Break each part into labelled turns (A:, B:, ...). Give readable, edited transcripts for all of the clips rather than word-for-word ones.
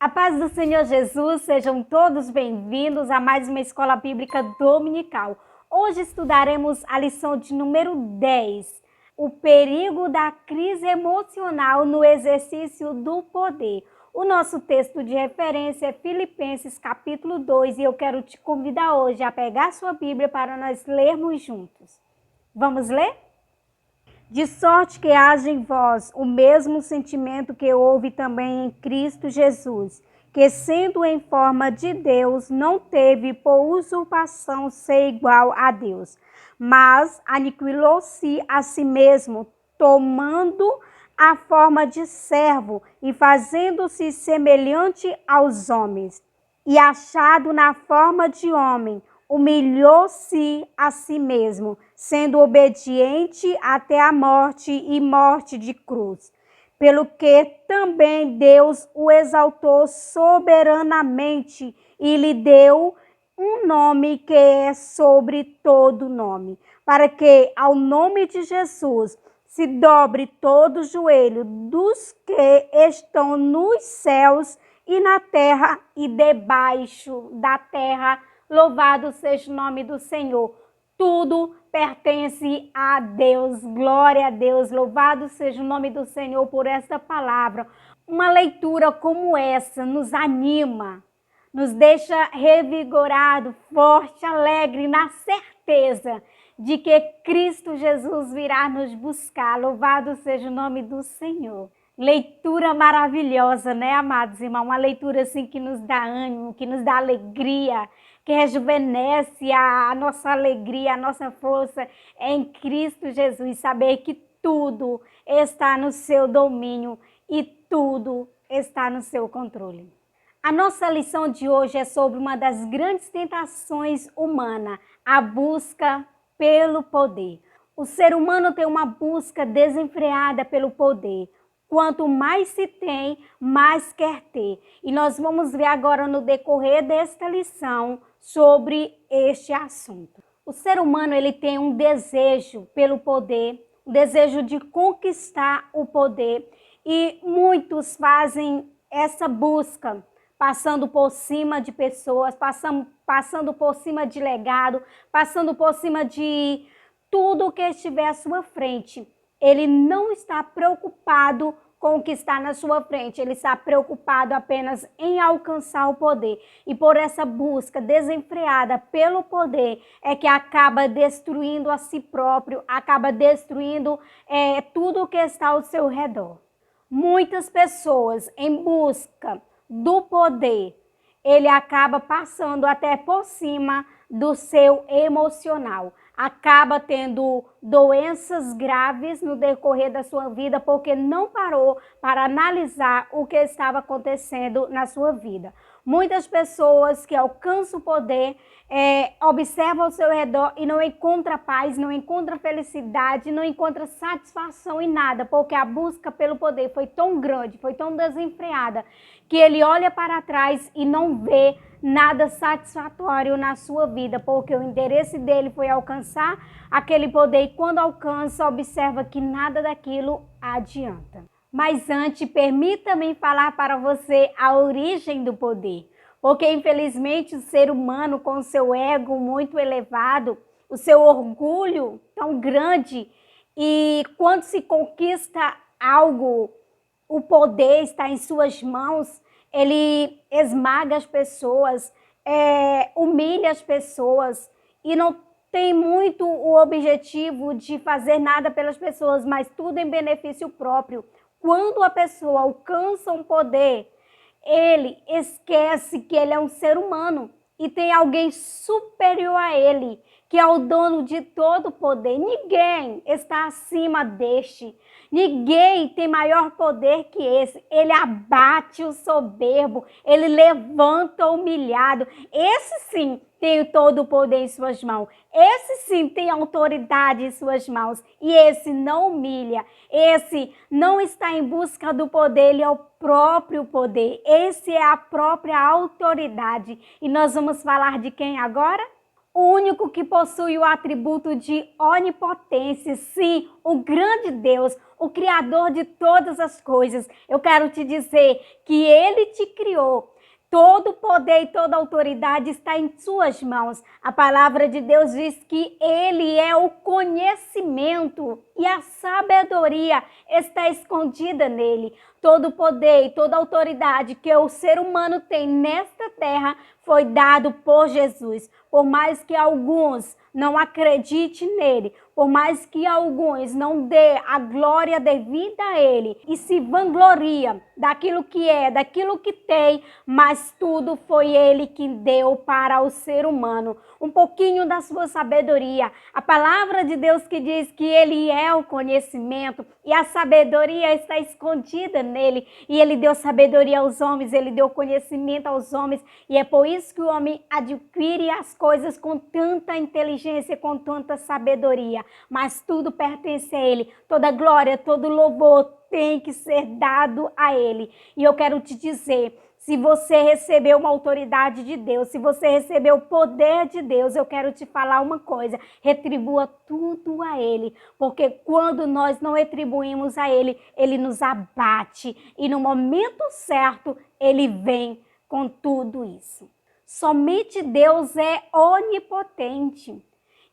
A: A paz do Senhor Jesus, sejam todos bem-vindos a mais uma Escola Bíblica Dominical. Hoje estudaremos a lição de número 10, o perigo da crise emocional no exercício do poder. O nosso texto de referência é Filipenses capítulo 2 e eu quero te convidar hoje a pegar sua Bíblia para nós lermos juntos. Vamos ler? De sorte que haja em vós o mesmo sentimento que houve também em Cristo Jesus, que sendo em forma de Deus, não teve por usurpação ser igual a Deus, mas aniquilou-se a si mesmo, tomando a forma de servo e fazendo-se semelhante aos homens. E achado na forma de homem, humilhou-se a si mesmo, sendo obediente até a morte e morte de cruz. Pelo que também Deus o exaltou soberanamente e lhe deu um nome que é sobre todo nome, para que ao nome de Jesus se dobre todo o joelho dos que estão nos céus e na terra e debaixo da terra. Louvado seja o nome do Senhor. Tudo pertence a Deus. Glória a Deus. Louvado seja o nome do Senhor por esta palavra. Uma leitura como essa nos anima, nos deixa revigorado, forte, alegre, na certeza de que Cristo Jesus virá nos buscar. Louvado seja o nome do Senhor. Leitura maravilhosa, né, amados irmãos? Uma leitura assim que nos dá ânimo, que nos dá alegria, que rejuvenesce a nossa alegria, a nossa força em Cristo Jesus. Saber que tudo está no seu domínio e tudo está no seu controle. A nossa lição de hoje é sobre uma das grandes tentações humanas, a busca pelo poder. O ser humano tem uma busca desenfreada pelo poder. Quanto mais se tem, mais quer ter. E nós vamos ver agora no decorrer desta lição sobre este assunto. O ser humano ele tem um desejo pelo poder, um desejo de conquistar o poder. E muitos fazem essa busca, passando por cima de pessoas, passando por cima de legado, passando por cima de tudo que estiver à sua frente. Ele não está preocupado com o que está na sua frente, ele está preocupado apenas em alcançar o poder. E por essa busca desenfreada pelo poder é que acaba destruindo a si próprio, acaba destruindo tudo o que está ao seu redor. Muitas pessoas em busca do poder, ele acaba passando até por cima do seu emocional. Acaba tendo doenças graves no decorrer da sua vida porque não parou para analisar o que estava acontecendo na sua vida. Muitas pessoas que alcançam o poder observam ao seu redor e não encontram paz, não encontram felicidade, não encontram satisfação em nada, porque a busca pelo poder foi tão grande, foi tão desenfreada, que ele olha para trás e não vê nada satisfatório na sua vida, porque o interesse dele foi alcançar aquele poder e quando alcança, observa que nada daquilo adianta. Mas antes, permita-me falar para você a origem do poder, porque infelizmente o ser humano com o seu ego muito elevado, o seu orgulho tão grande e quando se conquista algo, o poder está em suas mãos, ele esmaga as pessoas, humilha as pessoas e não tem muito o objetivo de fazer nada pelas pessoas, mas tudo em benefício próprio. Quando a pessoa alcança um poder, ele esquece que ele é um ser humano e tem alguém superior a ele, que é o dono de todo o poder. Ninguém está acima deste. Ninguém tem maior poder que esse. Ele abate o soberbo, ele levanta o humilhado. Esse sim tem todo o poder em suas mãos. Esse sim tem autoridade em suas mãos. E esse não humilha. Esse não está em busca do poder, ele é o próprio poder. Esse é a própria autoridade. E nós vamos falar de quem agora? o único que possui o atributo de onipotência, sim, o grande Deus, o Criador de todas as coisas. Eu quero te dizer que Ele te criou. Todo o poder e toda a autoridade está em suas mãos. A palavra de Deus diz que Ele é o conhecimento e a sabedoria está escondida nele. Todo o poder e toda a autoridade que o ser humano tem nesta terra foi dado por Jesus. Por mais que alguns não acreditem nele, por mais que alguns não dê a glória devida a ele e se vangloria daquilo que é, daquilo que tem, mas tudo foi ele que deu para o ser humano. Um pouquinho da sua sabedoria. A palavra de Deus que diz que ele é o conhecimento e a sabedoria está escondida nele. E ele deu sabedoria aos homens, ele deu conhecimento aos homens. E é por isso que o homem adquire as coisas com tanta inteligência, com tanta sabedoria. Mas tudo pertence a ele. Toda glória, todo louvor tem que ser dado a ele. E eu quero te dizer, se você recebeu uma autoridade de Deus, se você recebeu o poder de Deus, eu quero te falar uma coisa, retribua tudo a Ele, porque quando nós não retribuímos a Ele, Ele nos abate e no momento certo, Ele vem com tudo isso. Somente Deus é onipotente.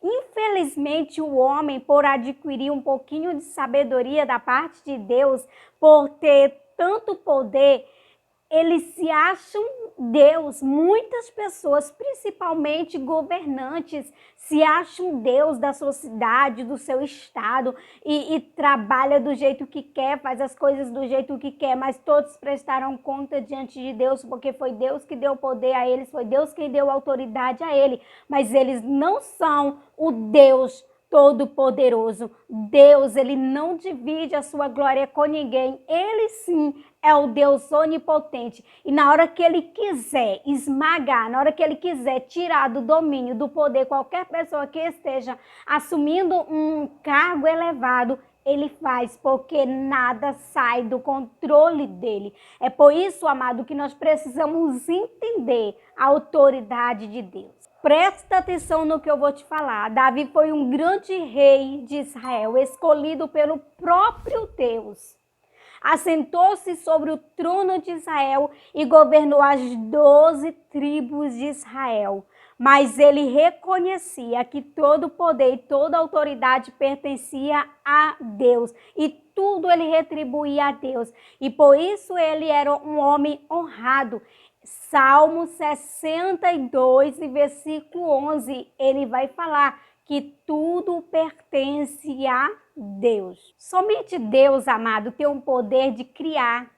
A: Infelizmente, o homem, por adquirir um pouquinho de sabedoria da parte de Deus, por ter tanto poder, eles se acham Deus. Muitas pessoas, principalmente governantes, se acham Deus da sua cidade, do seu estado e trabalha do jeito que quer, faz as coisas do jeito que quer, mas todos prestaram conta diante de Deus, porque foi Deus que deu poder a eles, foi Deus quem deu autoridade a ele, mas eles não são o Deus Todo-Poderoso. Deus, ele não divide a sua glória com ninguém. Ele sim é o Deus onipotente. E na hora que ele quiser esmagar, na hora que ele quiser tirar do domínio, do poder, qualquer pessoa que esteja assumindo um cargo elevado, ele faz, porque nada sai do controle dele. É por isso, amado, que nós precisamos entender a autoridade de Deus. Presta atenção no que eu vou te falar. Davi foi um grande rei de Israel, escolhido pelo próprio Deus. Assentou-se sobre o trono de Israel e governou as 12 tribos de Israel. Mas ele reconhecia que todo o poder e toda a autoridade pertencia a Deus. E tudo ele retribuía a Deus. E por isso ele era um homem honrado. Salmo 62, versículo 11, ele vai falar que tudo pertence a Deus. Somente Deus, amado, tem o poder de criar.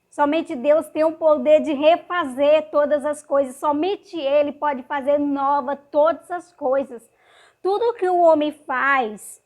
A: Somente Deus tem o poder de refazer todas as coisas. Somente Ele pode fazer nova todas as coisas. Tudo que o homem faz,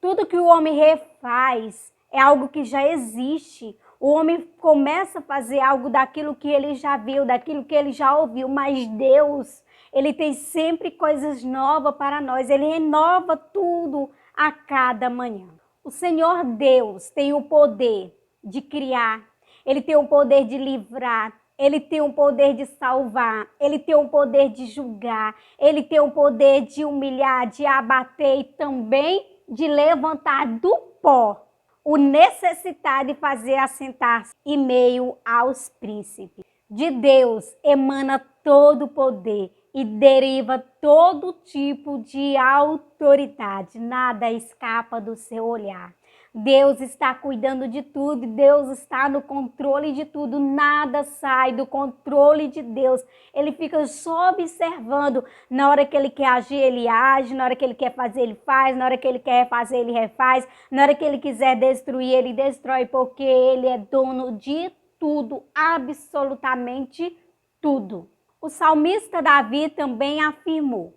A: tudo que o homem refaz, é algo que já existe. O homem começa a fazer algo daquilo que ele já viu, daquilo que ele já ouviu, mas Deus, ele tem sempre coisas novas para nós. Ele renova tudo a cada manhã. O Senhor Deus tem o poder de criar, ele tem o poder de livrar, ele tem o poder de salvar, ele tem o poder de julgar, ele tem o poder de humilhar, de abater e também de levantar do pó o necessitado e fazer assentar-se em meio aos príncipes. De Deus emana todo o poder e deriva todo tipo de autoridade. Nada escapa do seu olhar. Deus está cuidando de tudo, Deus está no controle de tudo, nada sai do controle de Deus. Ele fica só observando, na hora que ele quer agir, ele age, na hora que ele quer fazer, ele faz, na hora que ele quer refazer, ele refaz, na hora que ele quiser destruir, ele destrói, porque ele é dono de tudo, absolutamente tudo. O salmista Davi também afirmou: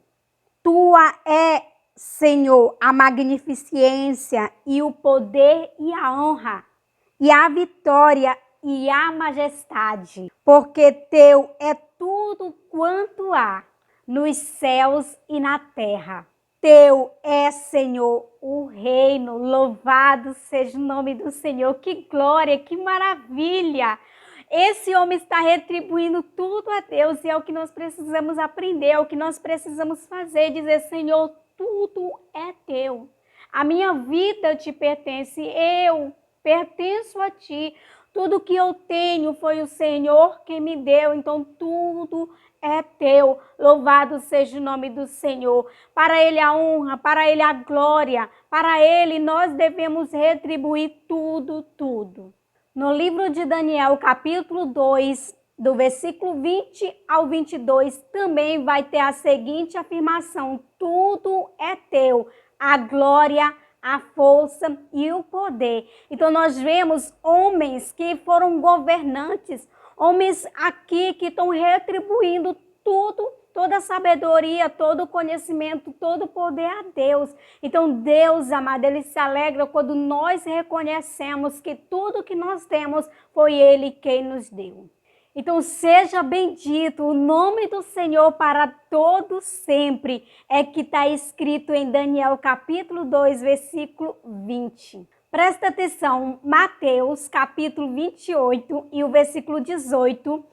A: Tua é, Senhor, a magnificência e o poder e a honra, e a vitória e a majestade, porque teu é tudo quanto há nos céus e na terra. Teu é, Senhor, o reino, louvado seja o nome do Senhor. Que glória, que maravilha! Esse homem está retribuindo tudo a Deus e é o que nós precisamos aprender, é o que nós precisamos fazer, dizer, Senhor, tudo é teu. A minha vida te pertence, eu pertenço a ti. Tudo que eu tenho foi o Senhor que me deu, então tudo é teu. Louvado seja o nome do Senhor. Para Ele a honra, para Ele a glória, para Ele nós devemos retribuir tudo, tudo. No livro de Daniel, capítulo 2, do versículo 20 ao 22, também vai ter a seguinte afirmação: tudo é teu, a glória, a força e o poder. Então nós vemos homens que foram governantes, homens aqui que estão retribuindo tudo, toda a sabedoria, todo o conhecimento, todo o poder a Deus. Então Deus, amado, Ele se alegra quando nós reconhecemos que tudo que nós temos foi Ele quem nos deu. Então seja bendito o nome do Senhor para todo sempre, é que está escrito em Daniel capítulo 2, versículo 20. Presta atenção, Mateus capítulo 28 e o versículo 18,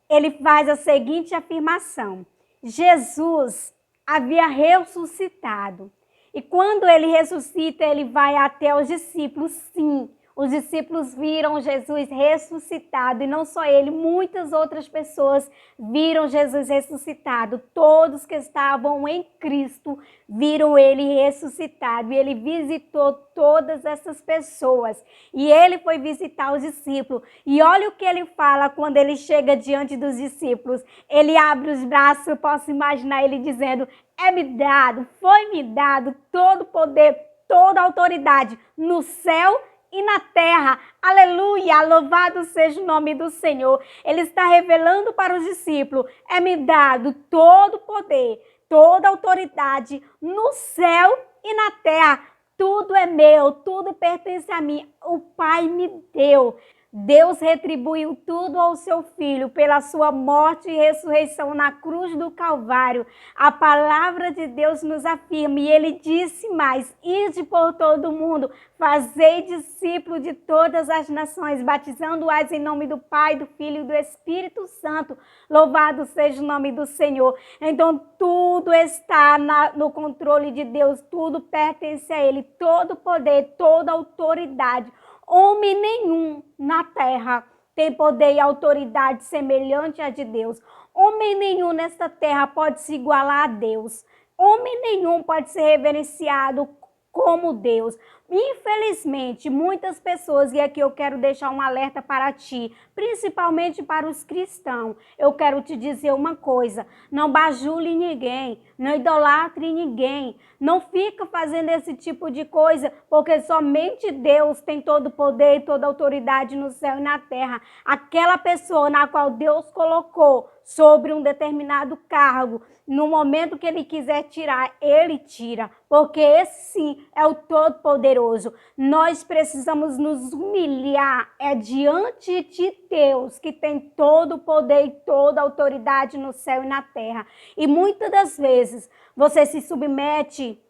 A: ele faz a seguinte afirmação: Jesus havia ressuscitado. E quando ele ressuscita, ele vai até os discípulos, sim. Os discípulos viram Jesus ressuscitado, e não só ele, muitas outras pessoas viram Jesus ressuscitado. Todos que estavam em Cristo viram ele ressuscitado, e ele visitou todas essas pessoas. E ele foi visitar os discípulos. E olha o que ele fala quando ele chega diante dos discípulos. Ele abre os braços, eu posso imaginar ele dizendo: é-me dado, foi-me dado todo o poder, toda a autoridade no céu e na terra. Aleluia, louvado seja o nome do Senhor. Ele está revelando para os discípulos: é-me dado todo o poder, toda a autoridade no céu e na terra. Tudo é meu, tudo pertence a mim. O Pai me deu. Deus retribuiu tudo ao seu Filho pela sua morte e ressurreição na cruz do Calvário. A palavra de Deus nos afirma, e ele disse mais: ide por todo o mundo, fazei discípulos de todas as nações, batizando-as em nome do Pai, do Filho e do Espírito Santo. Louvado seja o nome do Senhor. Então tudo está no controle de Deus, tudo pertence a Ele, todo poder, toda autoridade. Homem nenhum na terra tem poder e autoridade semelhante à de Deus. Homem nenhum nesta terra pode se igualar a Deus. Homem nenhum pode ser reverenciado como Deus. Infelizmente, muitas pessoas, e aqui eu quero deixar um alerta para ti, principalmente para os cristãos, eu quero te dizer uma coisa: não bajule ninguém, não idolatre ninguém, não fica fazendo esse tipo de coisa, porque somente Deus tem todo o poder e toda a autoridade no céu e na terra. Aquela pessoa na qual Deus colocou sobre um determinado cargo, no momento que Ele quiser tirar, Ele tira, porque esse sim é o Todo-Poderoso. Nós precisamos nos humilhar diante de Deus, que tem todo o poder e toda a autoridade no céu e na terra. E muitas das vezes você se submete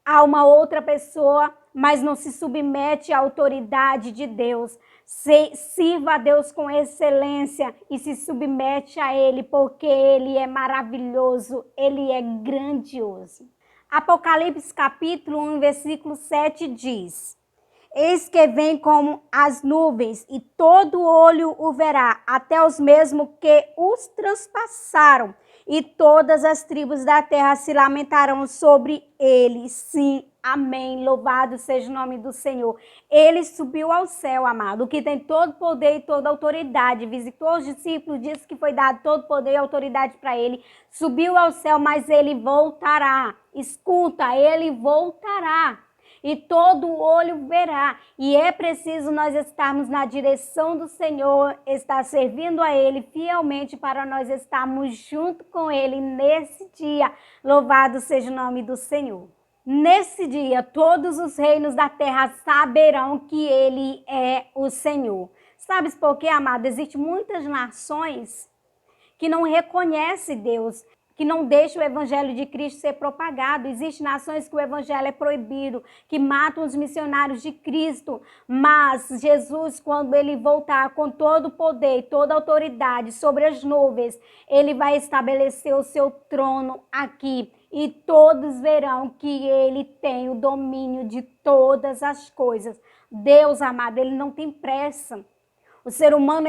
A: a uma outra pessoa, mas não se submete à autoridade de Deus. Sirva a Deus com excelência e se submete a Ele, porque Ele é maravilhoso, Ele é grandioso. Apocalipse capítulo 1, versículo 7 diz: eis que vem como as nuvens, e todo olho o verá, até os mesmos que os transpassaram, e todas as tribos da terra se lamentarão sobre ele. Sim, amém. Louvado seja o nome do Senhor. Ele subiu ao céu, amado, que tem todo poder e toda autoridade. Visitou os discípulos, disse que foi dado todo poder e autoridade para ele. Subiu ao céu, mas ele voltará. Escuta, ele voltará. E todo olho verá. E é preciso nós estarmos na direção do Senhor, estar servindo a Ele fielmente para nós estarmos junto com Ele nesse dia. Louvado seja o nome do Senhor. Nesse dia, todos os reinos da terra saberão que Ele é o Senhor. Sabes por quê, amado? Existem muitas nações que não reconhecem Deus, que não deixam o evangelho de Cristo ser propagado. Existem nações que o evangelho é proibido, que matam os missionários de Cristo. Mas Jesus, quando ele voltar com todo o poder, toda a autoridade sobre as nuvens, ele vai estabelecer o seu trono aqui. E todos verão que ele tem o domínio de todas as coisas. Deus, amado, ele não tem pressa. O ser humano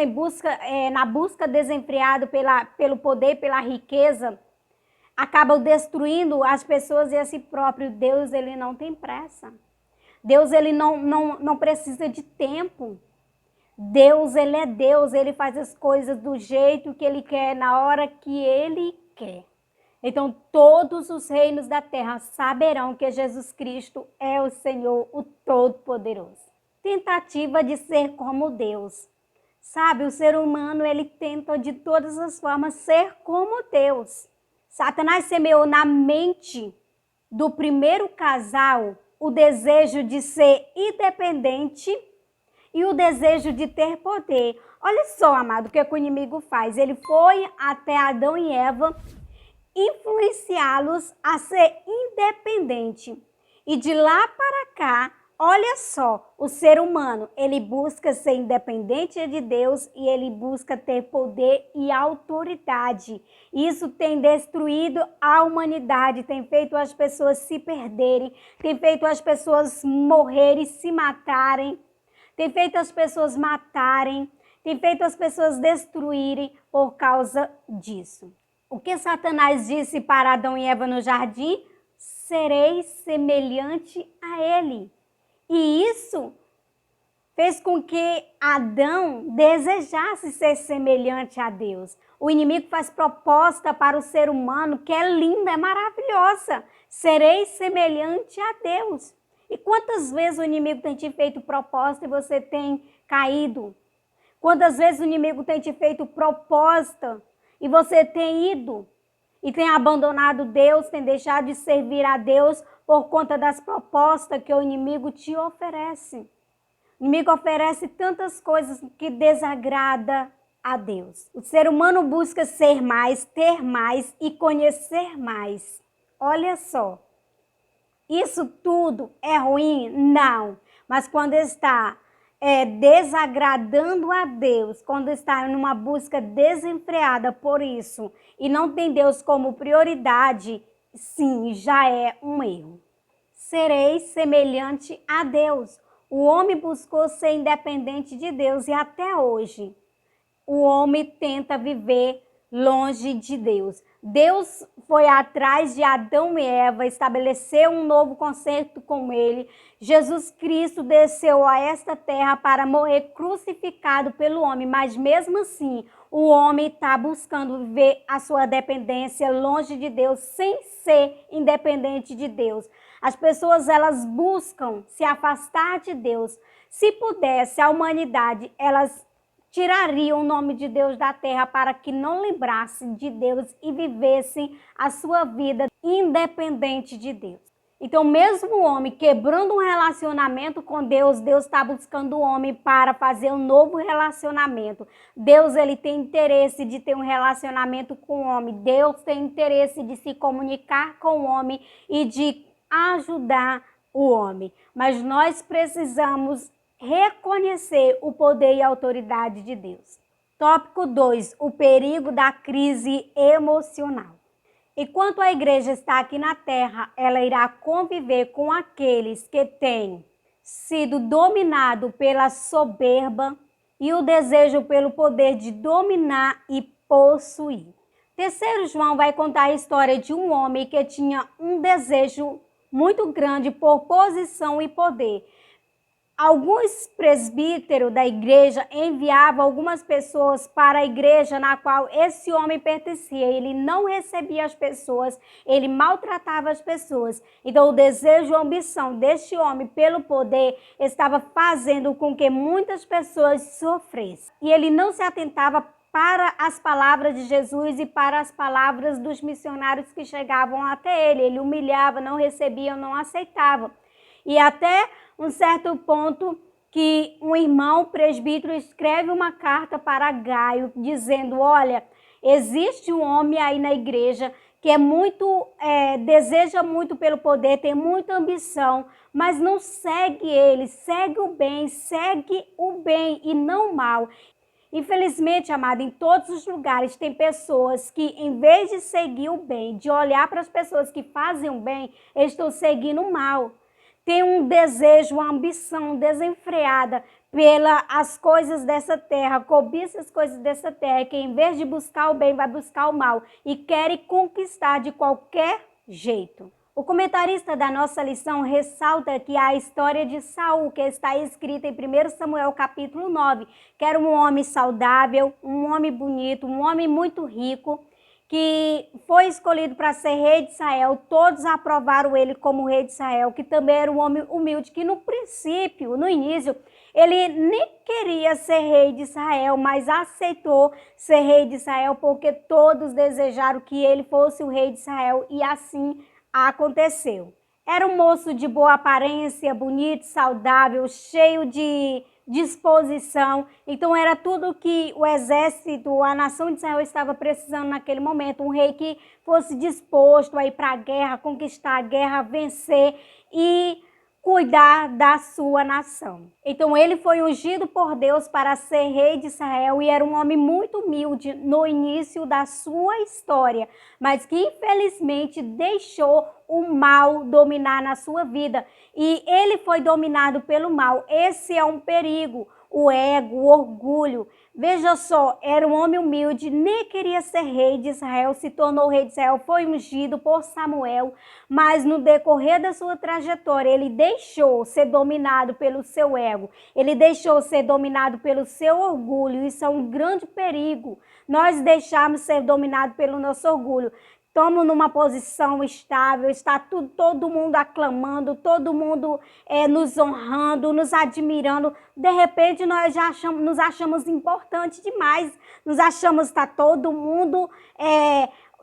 A: na busca desenfreada pelo poder, pela riqueza, acaba destruindo as pessoas e a si próprio. Deus, ele não tem pressa. Deus, ele não precisa de tempo. Deus, ele é Deus, ele faz as coisas do jeito que ele quer, na hora que ele quer. Então, todos os reinos da terra saberão que Jesus Cristo é o Senhor, o Todo-Poderoso. Tentativa de ser como Deus. Sabe, o ser humano, ele tenta de todas as formas ser como Deus. Satanás semeou na mente do primeiro casal o desejo de ser independente e o desejo de ter poder. Olha só, amado, o que o inimigo faz. Ele foi até Adão e Eva influenciá-los a ser independente. E de lá para cá, olha só, o ser humano, ele busca ser independente de Deus e ele busca ter poder e autoridade. Isso tem destruído a humanidade, tem feito as pessoas se perderem, tem feito as pessoas morrerem, se matarem, tem feito as pessoas matarem, tem feito as pessoas destruírem por causa disso. O que Satanás disse para Adão e Eva no jardim? Sereis semelhante a ele. E isso fez com que Adão desejasse ser semelhante a Deus. O inimigo faz proposta para o ser humano que é linda, é maravilhosa. Sereis semelhante a Deus. E quantas vezes o inimigo tem te feito proposta e você tem caído? Quantas vezes o inimigo tem te feito proposta e você tem ido e tem abandonado Deus, tem deixado de servir a Deus por conta das propostas que o inimigo te oferece. O inimigo oferece tantas coisas que desagrada a Deus. O ser humano busca ser mais, ter mais e conhecer mais. Olha só, isso tudo é ruim? Não, mas quando está desagradando a Deus, quando está numa busca desenfreada por isso e não tem Deus como prioridade, sim, já é um erro. Sereis semelhante a Deus. O homem buscou ser independente de Deus e até hoje o homem tenta viver longe de Deus. Deus foi atrás de Adão e Eva, estabeleceu um novo concerto com ele. Jesus Cristo desceu a esta terra para morrer crucificado pelo homem, mas mesmo assim o homem está buscando viver a sua dependência longe de Deus, sem ser independente de Deus. As pessoas, elas buscam se afastar de Deus. Se pudesse, a humanidade, elas tirariam o nome de Deus da terra para que não lembrassem de Deus e vivessem a sua vida independente de Deus. Então, mesmo o homem quebrando um relacionamento com Deus, Deus está buscando o homem para fazer um novo relacionamento. Deus, ele tem interesse de ter um relacionamento com o homem. Deus tem interesse de se comunicar com o homem e de ajudar o homem. Mas nós precisamos reconhecer o poder e a autoridade de Deus. Tópico 2, o perigo da crise emocional. Enquanto a igreja está aqui na terra, ela irá conviver com aqueles que têm sido dominados pela soberba e o desejo pelo poder de dominar e possuir. Terceiro João vai contar a história de um homem que tinha um desejo muito grande por posição e poder. Alguns presbíteros da igreja enviavam algumas pessoas para a igreja na qual esse homem pertencia. Ele não recebia as pessoas, ele maltratava as pessoas. Então o desejo e a ambição deste homem pelo poder estava fazendo com que muitas pessoas sofressem. E ele não se atentava para as palavras de Jesus e para as palavras dos missionários que chegavam até ele. Ele humilhava, não recebia, não aceitava. E até um certo ponto que um irmão presbítero escreve uma carta para Gaio dizendo: olha, existe um homem aí na igreja que é muito, deseja muito pelo poder, tem muita ambição, mas não segue ele, segue o bem e não o mal. Infelizmente, amado, em todos os lugares tem pessoas que, em vez de seguir o bem, de olhar para as pessoas que fazem o bem, eles estão seguindo o mal. Tem um desejo, uma ambição desenfreada pelas coisas dessa terra, cobiça as coisas dessa terra, que em vez de buscar o bem, vai buscar o mal e querem conquistar de qualquer jeito. O comentarista da nossa lição ressalta que a história de Saul, que está escrita em 1 Samuel capítulo 9, que era um homem saudável, um homem bonito, um homem muito rico, que foi escolhido para ser rei de Israel. Todos aprovaram ele como rei de Israel, que também era um homem humilde, que no princípio, no início, ele nem queria ser rei de Israel, mas aceitou ser rei de Israel porque todos desejaram que ele fosse o rei de Israel e assim aconteceu. Era um moço de boa aparência, bonito, saudável, cheio de disposição. Então era tudo que o exército, a nação de Israel estava precisando naquele momento. Um rei que fosse disposto a ir para a guerra, conquistar a guerra, vencer e cuidar da sua nação. Então ele foi ungido por Deus para ser rei de Israel e era um homem muito humilde no início da sua história, mas que infelizmente deixou o mal dominar na sua vida e ele foi dominado pelo mal. Esse é um perigo, o ego, o orgulho. Veja só, era um homem humilde, nem queria ser rei de Israel, se tornou rei de Israel, foi ungido por Samuel, mas no decorrer da sua trajetória, ele deixou ser dominado pelo seu ego, ele deixou ser dominado pelo seu orgulho. Isso é um grande perigo, nós deixarmos ser dominados pelo nosso orgulho. Estamos numa posição estável, está todo mundo aclamando, todo mundo nos honrando, nos admirando. De repente, nós já nos achamos importantes demais. Nos achamos que está todo mundo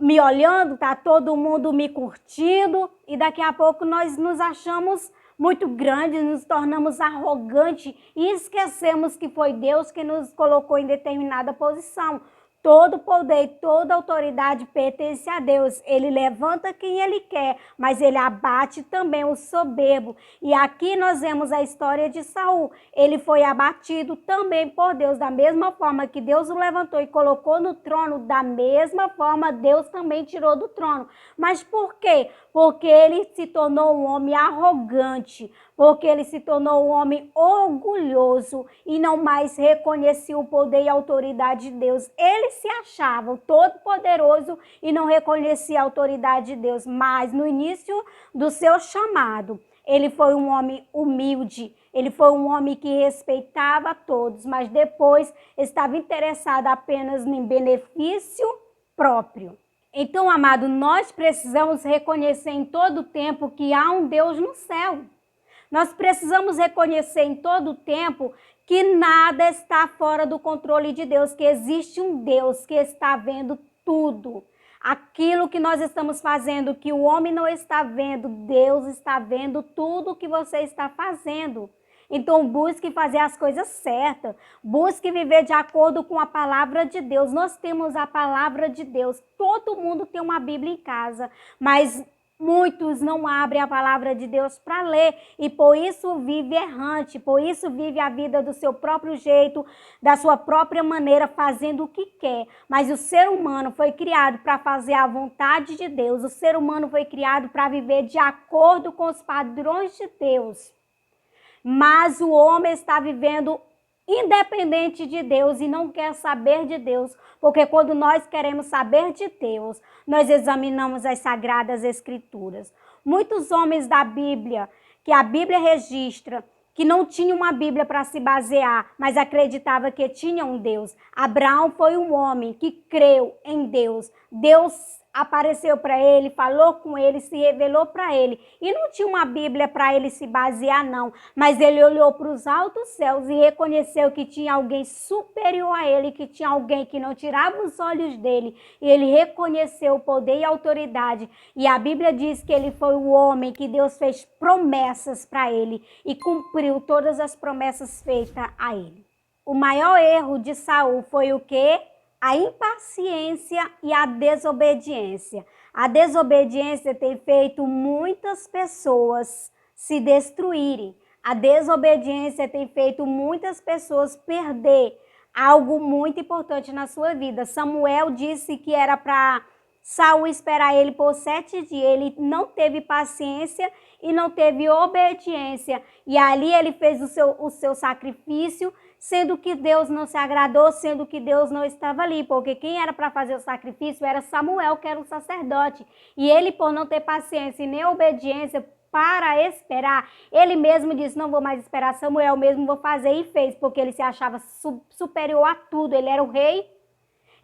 A: me olhando, está todo mundo me curtindo. E daqui a pouco nós nos achamos muito grandes, nos tornamos arrogantes e esquecemos que foi Deus que nos colocou em determinada posição. Todo poder e toda autoridade pertence a Deus. Ele levanta quem ele quer, mas ele abate também o soberbo. E aqui nós vemos a história de Saul. Ele foi abatido também por Deus. Da mesma forma que Deus o levantou e colocou no trono, da mesma forma Deus também tirou do trono. Mas por quê? Porque ele se tornou um homem arrogante, porque ele se tornou um homem orgulhoso e não mais reconhecia o poder e a autoridade de Deus. Ele se achava todo poderoso e não reconhecia a autoridade de Deus, mas no início do seu chamado, ele foi um homem humilde, ele foi um homem que respeitava a todos, mas depois estava interessado apenas em benefício próprio. Então, amado, nós precisamos reconhecer em todo tempo que há um Deus no céu. Nós precisamos reconhecer em todo tempo que nada está fora do controle de Deus, que existe um Deus que está vendo tudo. Aquilo que nós estamos fazendo, que o homem não está vendo, Deus está vendo tudo o que você está fazendo. Então busque fazer as coisas certas, busque viver de acordo com a palavra de Deus. Nós temos a palavra de Deus, todo mundo tem uma Bíblia em casa, mas muitos não abrem a palavra de Deus para ler e por isso vive errante, por isso vive a vida do seu próprio jeito, da sua própria maneira, fazendo o que quer. Mas o ser humano foi criado para fazer a vontade de Deus, o ser humano foi criado para viver de acordo com os padrões de Deus. Mas o homem está vivendo independente de Deus e não quer saber de Deus, porque quando nós queremos saber de Deus, nós examinamos as Sagradas Escrituras. Muitos homens da Bíblia, que a Bíblia registra, que não tinham uma Bíblia para se basear, mas acreditava que tinha um Deus. Abraão foi um homem que creu em Deus. Deus apareceu para ele, falou com ele, se revelou para ele. E não tinha uma Bíblia para ele se basear, não. Mas ele olhou para os altos céus e reconheceu que tinha alguém superior a ele, que tinha alguém que não tirava os olhos dele. E ele reconheceu o poder e a autoridade. E a Bíblia diz que ele foi o homem que Deus fez promessas para ele e cumpriu todas as promessas feitas a ele. O maior erro de Saul foi o quê? A impaciência e a desobediência. A desobediência tem feito muitas pessoas se destruírem. A desobediência tem feito muitas pessoas perder algo muito importante na sua vida. Samuel disse que era para Saul esperar ele por 7 dias. Ele não teve paciência e não teve obediência. E ali ele fez o seu sacrifício, sendo que Deus não se agradou, sendo que Deus não estava ali. Porque quem era para fazer o sacrifício era Samuel, que era o sacerdote. E ele, por não ter paciência e nem obediência, para esperar, ele mesmo disse, não vou mais esperar, Samuel mesmo vou fazer, e fez, porque ele se achava superior a tudo, ele era o rei.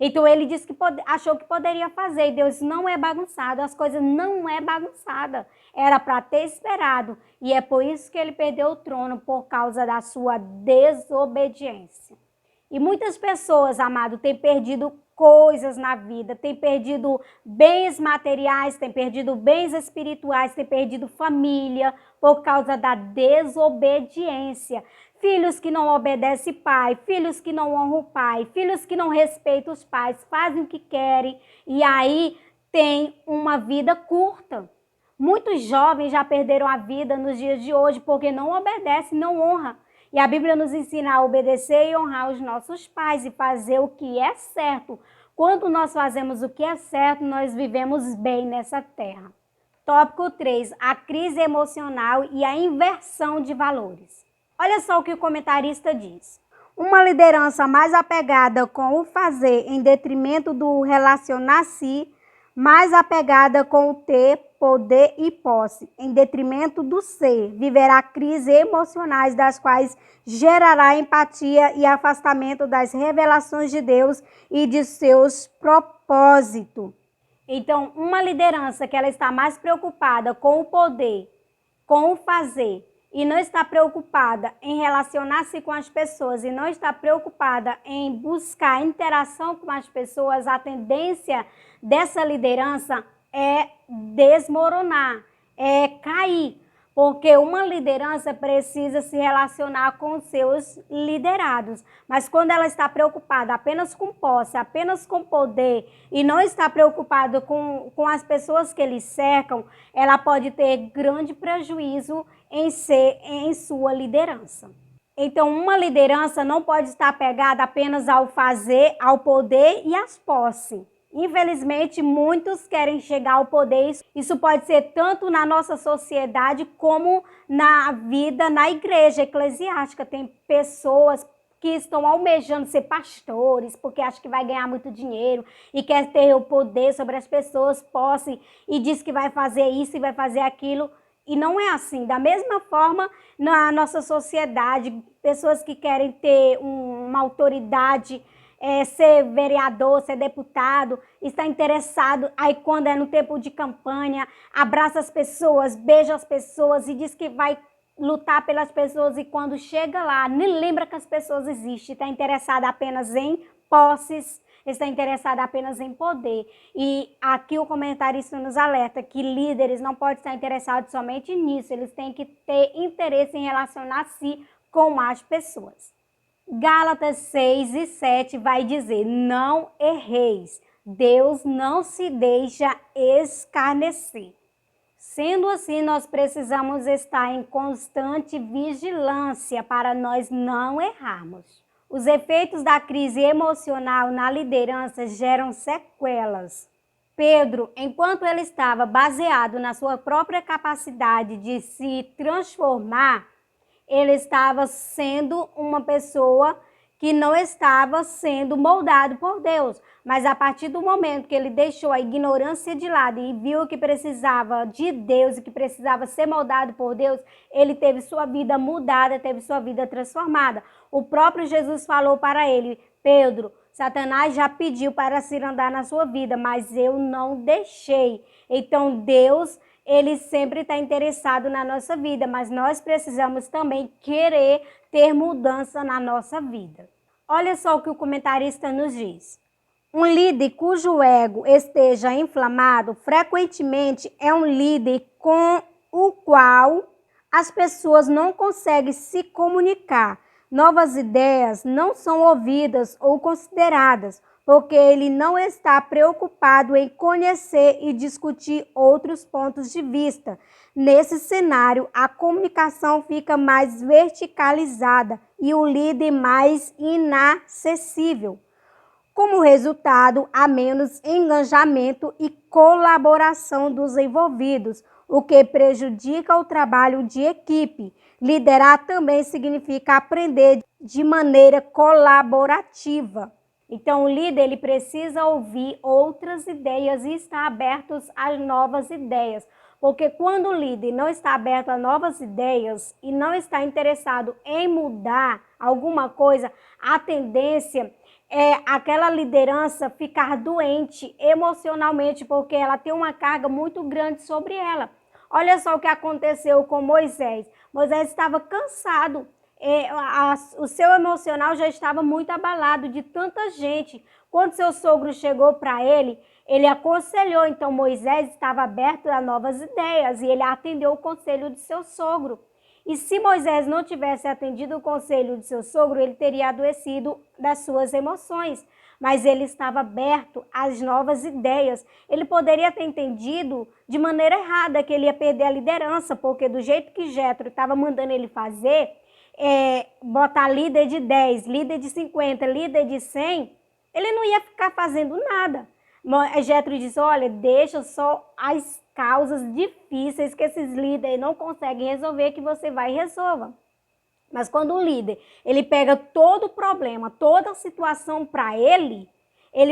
A: Então ele disse que achou que poderia fazer, e Deus não é bagunçado, as coisas não é bagunçada, era para ter esperado, e é por isso que ele perdeu o trono, por causa da sua desobediência. E muitas pessoas, amado, têm perdido coisas na vida, têm perdido bens materiais, têm perdido bens espirituais, têm perdido família por causa da desobediência. Filhos que não obedecem pai, filhos que não honram o pai, filhos que não respeitam os pais, fazem o que querem e aí tem uma vida curta. Muitos jovens já perderam a vida nos dias de hoje porque não obedecem, não honram. E a Bíblia nos ensina a obedecer e honrar os nossos pais e fazer o que é certo. Quando nós fazemos o que é certo, nós vivemos bem nessa terra. Tópico 3, a crise emocional e a inversão de valores. Olha só o que o comentarista diz. Uma liderança mais apegada com o fazer em detrimento do relacionar-se, mais apegada com o ter, poder e posse, em detrimento do ser, viverá crises emocionais das quais gerará empatia e afastamento das revelações de Deus e de seus propósitos. Então, uma liderança que ela está mais preocupada com o poder, com o fazer, e não está preocupada em relacionar-se com as pessoas e não está preocupada em buscar interação com as pessoas, a tendência dessa liderança é desmoronar, é cair, porque uma liderança precisa se relacionar com os seus liderados, mas quando ela está preocupada apenas com posse, apenas com poder e não está preocupada com as pessoas que lhe cercam, ela pode ter grande prejuízo em sua liderança. Então, uma liderança não pode estar apegada apenas ao fazer, ao poder e às posses. Infelizmente, muitos querem chegar ao poder. Isso pode ser tanto na nossa sociedade como na vida, na igreja eclesiástica. Tem pessoas que estão almejando ser pastores, porque acham que vai ganhar muito dinheiro e quer ter o poder sobre as pessoas, posse, e diz que vai fazer isso e vai fazer aquilo. E não é assim. Da mesma forma, na nossa sociedade, pessoas que querem ter uma autoridade, ser vereador, ser deputado, está interessado, aí quando é no tempo de campanha, abraça as pessoas, beija as pessoas e diz que vai lutar pelas pessoas e quando chega lá, nem lembra que as pessoas existem, está interessado apenas em posses, está interessado apenas em poder. E aqui o comentarista nos alerta que líderes não podem estar interessados somente nisso, eles têm que ter interesse em relacionar-se com as pessoas. Gálatas 6 e 7 vai dizer, não erreis, Deus não se deixa escarnecer. Sendo assim, nós precisamos estar em constante vigilância para nós não errarmos. Os efeitos da crise emocional na liderança geram sequelas. Pedro, enquanto ele estava baseado na sua própria capacidade de se transformar, ele estava sendo uma pessoa que não estava sendo moldado por Deus. Mas a partir do momento que ele deixou a ignorância de lado e viu que precisava de Deus e que precisava ser moldado por Deus, ele teve sua vida mudada, teve sua vida transformada. O próprio Jesus falou para ele, Pedro, Satanás já pediu para se andar na sua vida, mas eu não deixei. Então Deus, ele sempre está interessado na nossa vida, mas nós precisamos também querer ter mudança na nossa vida. Olha só o que o comentarista nos diz. Um líder cujo ego esteja inflamado, frequentemente é um líder com o qual as pessoas não conseguem se comunicar. Novas ideias não são ouvidas ou consideradas. porque ele não está preocupado em conhecer e discutir outros pontos de vista. Nesse cenário, a comunicação fica mais verticalizada e o líder mais inacessível. Como resultado, há menos engajamento e colaboração dos envolvidos, o que prejudica o trabalho de equipe. Liderar também significa aprender de maneira colaborativa. Então, o líder ele precisa ouvir outras ideias e estar aberto às novas ideias. Porque quando o líder não está aberto a novas ideias e não está interessado em mudar alguma coisa, a tendência é aquela liderança ficar doente emocionalmente, porque ela tem uma carga muito grande sobre ela. Olha só o que aconteceu com Moisés. Moisés estava cansado. O seu emocional já estava muito abalado de tanta gente. Quando seu sogro chegou para ele, ele aconselhou. Então Moisés estava aberto a novas ideias e ele atendeu o conselho de seu sogro. E se Moisés não tivesse atendido o conselho de seu sogro, ele teria adoecido das suas emoções. Mas ele estava aberto às novas ideias. Ele poderia ter entendido de maneira errada que ele ia perder a liderança, porque do jeito que Jétro estava mandando ele fazer, botar líder de 10, líder de 50, líder de 100, ele não ia ficar fazendo nada. Jétro disse, olha, deixa só as causas difíceis que esses líderes não conseguem resolver, que você vai e resolva. Mas quando o líder, ele pega todo o problema, toda a situação para ele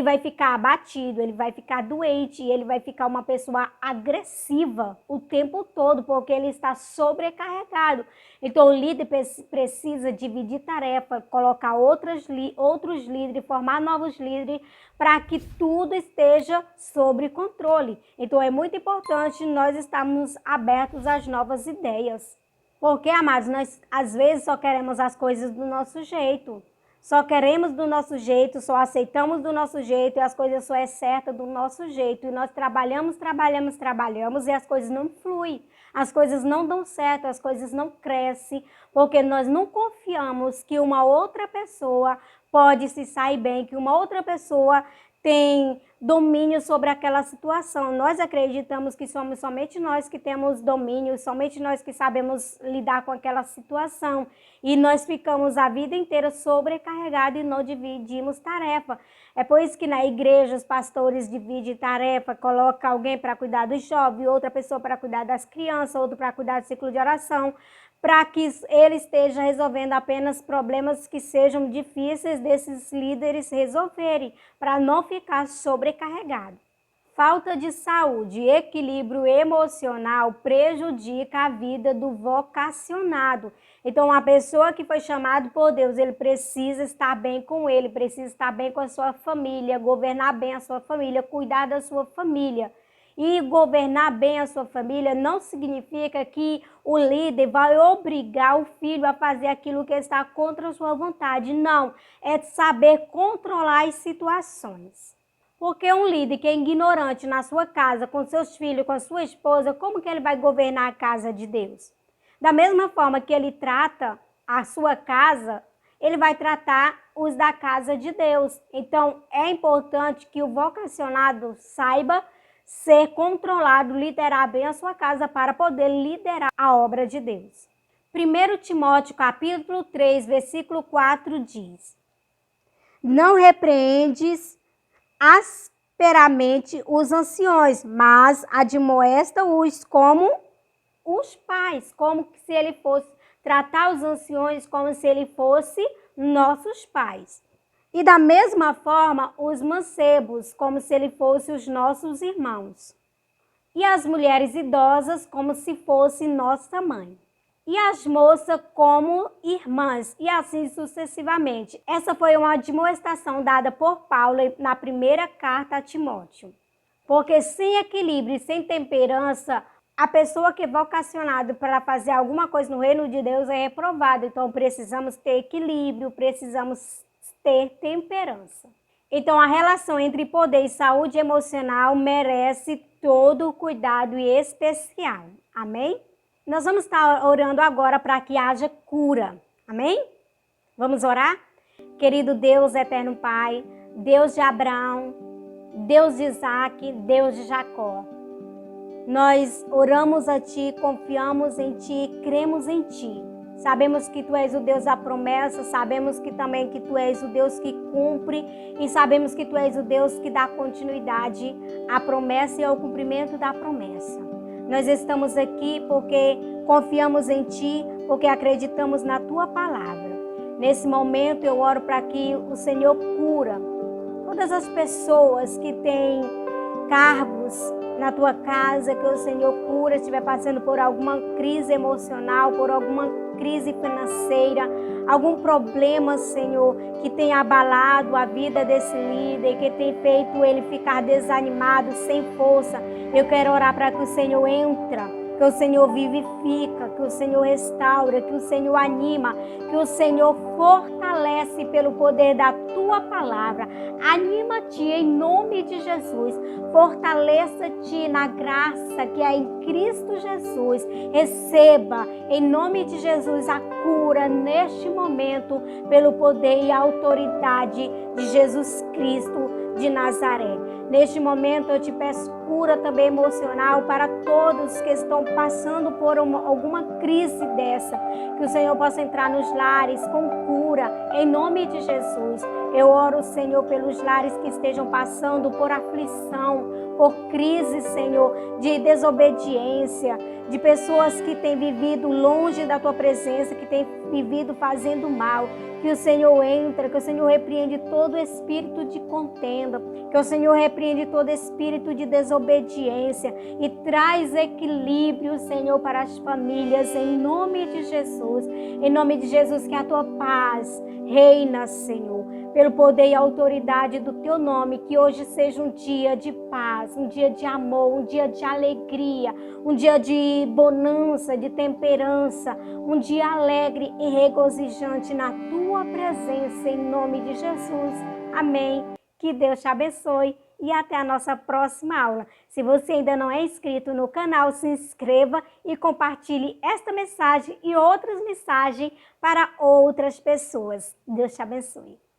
A: vai ficar abatido, ele vai ficar doente, ele vai ficar uma pessoa agressiva o tempo todo, porque ele está sobrecarregado. Então, o líder precisa dividir tarefa, colocar outros líderes, formar novos líderes, para que tudo esteja sob controle. Então, é muito importante nós estarmos abertos às novas ideias. Porque, amados, nós às vezes só queremos as coisas do nosso jeito. Só queremos do nosso jeito, só aceitamos do nosso jeito e as coisas só é certa do nosso jeito. E nós trabalhamos e as coisas não fluem. As coisas não dão certo, as coisas não crescem, porque nós não confiamos que uma outra pessoa pode se sair bem, que uma outra pessoa tem domínio sobre aquela situação. Nós acreditamos que somos somente nós que temos domínio, somente nós que sabemos lidar com aquela situação. E nós ficamos a vida inteira sobrecarregados e não dividimos tarefa. É por isso que na igreja os pastores dividem tarefa, coloca alguém para cuidar dos jovens, outra pessoa para cuidar das crianças, outro para cuidar do ciclo de oração, para que ele esteja resolvendo apenas problemas que sejam difíceis desses líderes resolverem, para não ficar sobrecarregado. Falta de saúde e equilíbrio emocional prejudica a vida do vocacionado. Então, a pessoa que foi chamada por Deus, ele precisa estar bem com ele, precisa estar bem com a sua família, governar bem a sua família, cuidar da sua família. E governar bem a sua família não significa que o líder vai obrigar o filho a fazer aquilo que está contra a sua vontade. Não, é saber controlar as situações. Porque um líder que é ignorante na sua casa, com seus filhos, com a sua esposa, como que ele vai governar a casa de Deus? Da mesma forma que ele trata a sua casa, ele vai tratar os da casa de Deus. Então, é importante que o vocacionado saiba ser controlado, liderar bem a sua casa para poder liderar a obra de Deus. 1 Timóteo capítulo 3, versículo 4 diz: não repreendes asperamente os anciões, mas admoesta-os como os pais, como se ele fosse tratar os anciões como se ele fosse nossos pais. E da mesma forma, os mancebos, como se ele fosse os nossos irmãos. E as mulheres idosas, como se fosse nossa mãe. E as moças como irmãs, e assim sucessivamente. Essa foi uma admoestação dada por Paulo na primeira carta a Timóteo. Porque sem equilíbrio e sem temperança, a pessoa que é vocacionada para fazer alguma coisa no reino de Deus é reprovada. Então precisamos ter equilíbrio, precisamos ter temperança. Então, a relação entre poder e saúde emocional merece todo o cuidado especial. Amém? Nós vamos estar orando agora para que haja cura. Amém? Vamos orar? Querido Deus, eterno Pai, Deus de Abraão, Deus de Isaac, Deus de Jacó. Nós oramos a Ti, confiamos em Ti, cremos em Ti. Sabemos que Tu és o Deus da promessa, sabemos que também que Tu és o Deus que cumpre e sabemos que Tu és o Deus que dá continuidade à promessa e ao cumprimento da promessa. Nós estamos aqui porque confiamos em Ti, porque acreditamos na Tua palavra. Nesse momento eu oro para que o Senhor cura todas as pessoas que têm cargos na tua casa, que o Senhor cura, estiver passando por alguma crise emocional, por alguma crise financeira, algum problema, Senhor, que tenha abalado a vida desse líder, que tem feito ele ficar desanimado, sem força. Eu quero orar para que o Senhor entre, que o Senhor vivifica, que o Senhor restaura, que o Senhor anima, que o Senhor fortalece pelo poder da Tua palavra. Anima-te em nome de Jesus. Fortaleça-te na graça que é em Cristo Jesus. Receba em nome de Jesus a cura neste momento pelo poder e autoridade de Jesus Cristo de Nazaré. Neste momento eu te peço cura também emocional para todos que estão passando por alguma crise dessa. Que o Senhor possa entrar nos lares com cura, em nome de Jesus. Eu oro, Senhor, pelos lares que estejam passando por aflição, por crise, Senhor, de desobediência, de pessoas que têm vivido longe da Tua presença, que têm vivido fazendo mal. Que o Senhor entra, que o Senhor repreende todo espírito de contenda, que o Senhor repreende todo espírito de desobediência e traz equilíbrio, Senhor, para as famílias, em nome de Jesus. Em nome de Jesus, que a Tua paz reina, Senhor, pelo poder e autoridade do Teu nome, que hoje seja um dia de paz, um dia de amor, um dia de alegria, um dia de bonança, de temperança, um dia alegre e regozijante na Tua presença, em nome de Jesus. Amém. Que Deus te abençoe e até a nossa próxima aula. Se você ainda não é inscrito no canal, se inscreva e compartilhe esta mensagem e outras mensagens para outras pessoas. Deus te abençoe.